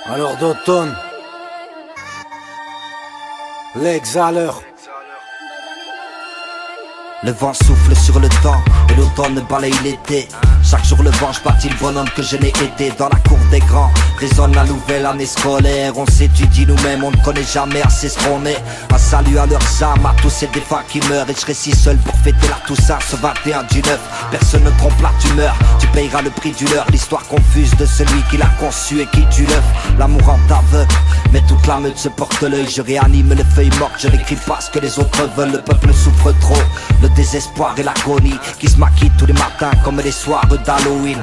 Alors d'automne, l'exhaleur. Le vent souffle sur le temps et l'automne balaye l'été. Chaque jour le vent, je bâtis le bonhomme que je n'ai été. Dans la cour des grands résonne la nouvelle année scolaire. On s'étudie nous-mêmes, on ne connaît jamais assez ce qu'on est. Un salut à leurs âmes, à tous ces défunts qui meurent. Et je serai si seul pour fêter la Toussaint ce 21 du 9. Personne ne trompe la tumeur, tu payeras le prix du leurre. L'histoire confuse de celui qui l'a conçu et qui tue l'œuf. L'amour en aveugle, mais toute la meute se porte l'œil. Je réanime les feuilles mortes, je n'écris pas ce que les autres veulent. Le peuple souffre trop, le désespoir et l'agonie qui se maquillent tous les matins comme les soirs d'Halloween.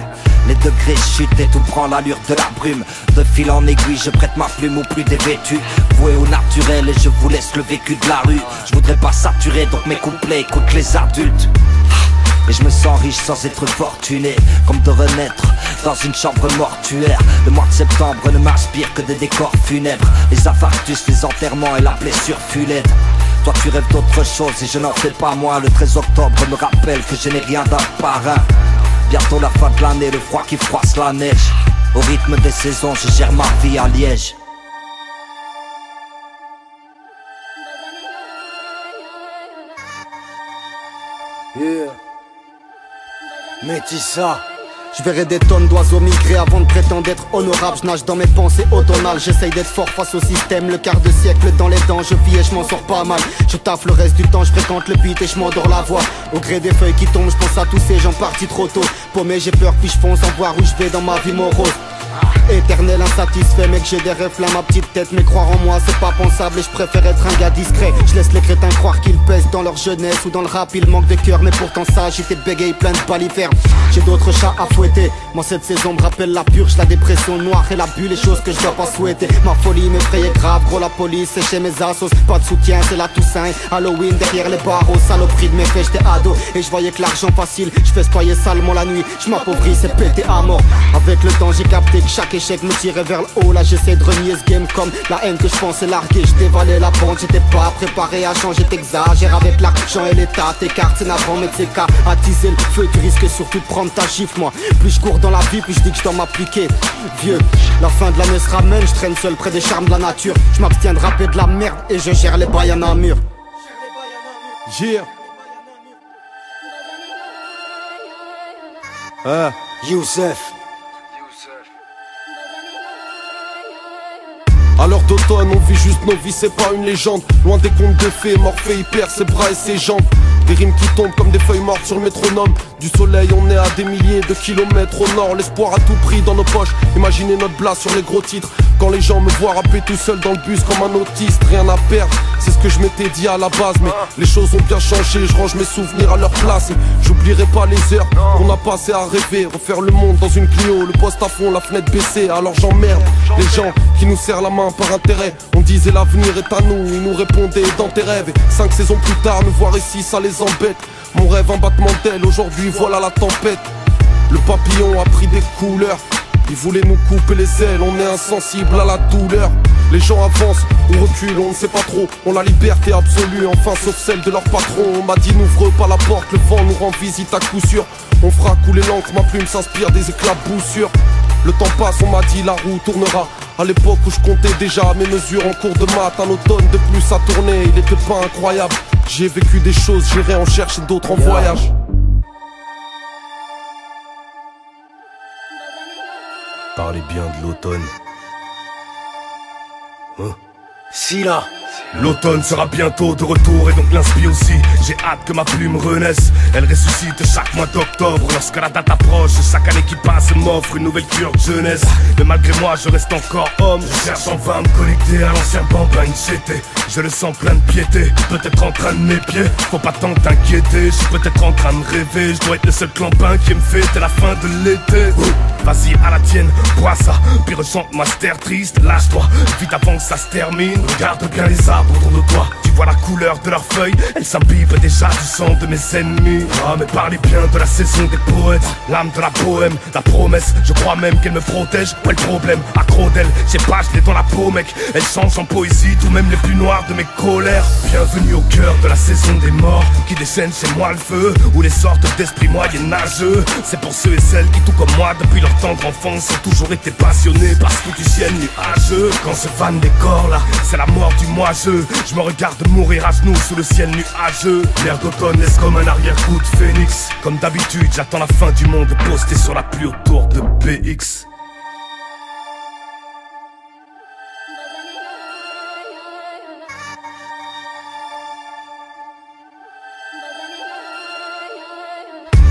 Les degrés chutent et tout prend l'allure de la brume. De fil en aiguille, je prête ma plume au plus dévêtu. Voué au naturel et je vous laisse le vécu de la rue. Je voudrais pas saturer, donc mes couplets écoutent les adultes. Et je me sens riche sans être fortuné, comme de renaître dans une chambre mortuaire. Le mois de septembre ne m'inspire que des décors funèbres. Les infarctus, les enterrements et la blessure funèbre. Toi tu rêves d'autre chose et je n'en fais pas moins. Le 13 octobre me rappelle que je n'ai rien d'un parrain. Bientôt la fin de l'année, le froid qui froisse la neige. Au rythme des saisons, je gère ma vie à Liège. Yeah. Métissa. Je verrai des tonnes d'oiseaux migrer avant de prétendre être honorable. Je nage dans mes pensées automnales, j'essaye d'être fort face au système. Le quart de siècle dans les dents, je vis et je m'en sors pas mal. Je taffe le reste du temps, je fréquente le beat et je m'endors la voix. Au gré des feuilles qui tombent, je pense à tous ces gens partis trop tôt. Paumé, j'ai peur puis je fonce sans voir où je vais dans ma vie morose. Éternel insatisfait, mec j'ai des reflets à ma petite tête. Mais croire en moi c'est pas pensable et je préfère être un gars discret. Je laisse les crétins croire qu'ils pèsent dans leur jeunesse ou dans le rap, ils manquent de cœur. Mais pourtant ça, j'étais bégayé plein de balivères. J'ai d'autres chats à fouetter. Moi cette saison me rappelle la purge, la dépression noire et la bulle, les choses que je dois pas souhaiter. Ma folie m'effrayait grave, gros la police c'est chez mes assos. Pas de soutien, c'est la Toussaint, Halloween derrière les barreaux. Saloperie de mes faits, j'étais ado et je voyais que l'argent facile, je fais spoyer salement la nuit. Je m'appauvris, c'est pété à mort. Avec le temps j'ai capté que chaque échec me tirait vers le haut. Là j'essaie de renier ce game comme la haine que je pensais larguer. Je dévalais la pente, j'étais pas préparé à changer. T'exagères avec l'argent et l'état. Tes cartes c'est navrant mais c'est qu'à attiser le feu. Tu risques surtout de prendre ta gifle. Moi plus je cours dans la vie, plus je dis que je dois m'appliquer. Vieux, la fin de l'année se ramène. Je traîne seul près des charmes de la nature. Je m'abstiens de rapper de la merde et je gère les bails en amur. Yeah. Youssef. À l'heure d'automne, on vit juste nos vies, c'est pas une légende. Loin des contes de fées, Morphée il perd ses bras et ses jambes. Des rimes qui tombent comme des feuilles mortes sur le métronome. Du soleil, on est à des milliers de kilomètres au nord. L'espoir à tout prix dans nos poches. Imaginez notre blase sur les gros titres. Quand les gens me voient rapper tout seul dans le bus comme un autiste, rien à perdre, c'est ce que je m'étais dit à la base. Mais les choses ont bien changé, je range mes souvenirs à leur place. J'oublierai pas les heures qu'on a passé à rêver. Refaire le monde dans une Clio, le poste à fond, la fenêtre baissée. Alors j'emmerde les gens qui nous serrent la main par intérêt. On disait l'avenir est à nous, ils nous répondaient dans tes rêves. Et 5 saisons plus tard, me voir ici, ça les embête. Mon rêve un battement d'aile, aujourd'hui voilà la tempête. Le papillon a pris des couleurs. Ils voulaient nous couper les ailes, on est insensible à la douleur. Les gens avancent ou reculent, on ne sait pas trop. On la liberté absolue, enfin sauf celle de leur patron. On m'a dit n'ouvre pas la porte, le vent nous rend visite à coup sûr. On fera couler l'encre, ma plume s'inspire des éclaboussures. Le temps passe, on m'a dit la roue tournera. À l'époque où je comptais déjà mes mesures en cours de maths. Un automne de plus à tourner, il était pas incroyable. J'ai vécu des choses, j'irai en chercher d'autres en voyage. Parlez bien de l'automne. Silla. L'automne sera bientôt de retour et donc l'inspi aussi. J'ai hâte que ma plume renaisse. Elle ressuscite chaque mois d'octobre. Lorsque la date approche, chaque année qui passe m'offre une nouvelle cure de jeunesse. Mais malgré moi je reste encore homme. Je cherche enfin à me connecter à l'ancien bambin que j'étais. Je le sens plein de piété, peut-être en train de m'épier. Faut pas tant t'inquiéter, je suis peut-être en train de rêver. Je dois être le seul clampin qui me fait dès la fin de l'été. Vas-y à la tienne, bois ça, puis ressens ma stère triste. Lâche-toi, vite avant que ça se termine. Regarde bien les arbres frappent autour de toi. Tu vois la couleur de leurs feuilles, elles s'imbibent déjà du sang de mes ennemis. Ah mais parlez bien de la saison des poètes, l'âme de la bohème, la promesse, je crois même qu'elle me protège. Ouais le problème, accro d'elle, j'ai pas, je l'ai dans la peau mec. Elle change en poésie, tout même les plus noirs de mes colères. Bienvenue au cœur de la saison des morts, qui déchaîne chez moi le feu, ou les sortes d'esprits moyenâgeux. C'est pour ceux et celles qui tout comme moi, depuis leur tendre enfance, ont toujours été passionnés par ce foutu ciel nuageux. Quand je fane des corps là, c'est la mort du moi-je. Je me regarde mourir à genoux sous le ciel nuageux. L'air d'automne laisse comme un arrière-coup de phénix. Comme d'habitude, j'attends la fin du monde posté sur la pluie autour de BX.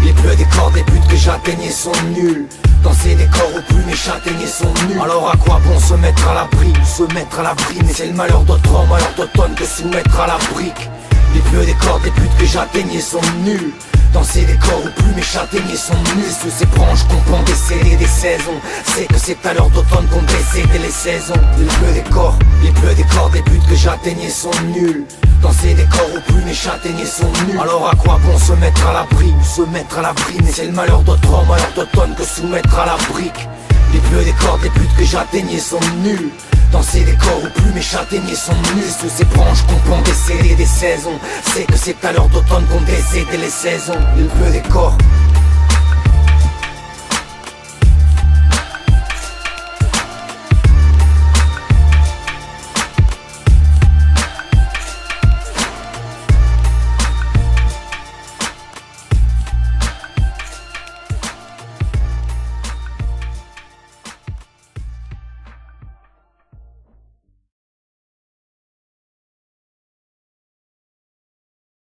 Les bleus des corps des buts que j'atteignais sont nuls. Dans ces décors où plus mes châtaigniers sont nuls. Alors à quoi bon se mettre à l'abri, se mettre à l'abri? Mais c'est le malheur d'autres hommes, malheur d'automne de soumettre à la brique. Les bleus des corps des buts que j'atteignais sont nuls. Dans ces décors où plus mes châtaigniers sont nus. Sous ces branches qu'on prend décéder des saisons. C'est que c'est à l'heure d'automne qu'on décédait les saisons. Les bleus des corps des buts que j'atteignais sont nuls. Dans ces décors où plus mes châtaigniers sont nus. Alors à quoi bon se mettre à l'abri, se mettre à l'abri? Mais c'est le malheur d'autres hommes, malheur d'automne que soumettre à la brique. Les bleus des corps des buts que j'atteignais sont nuls. Dans ces décors où plus mes châtaigniers sont nus. Sous ces branches qu'on prend décéder des saisons. C'est que c'est à l'heure d'automne qu'on décédait les saisons. Les bleus des corps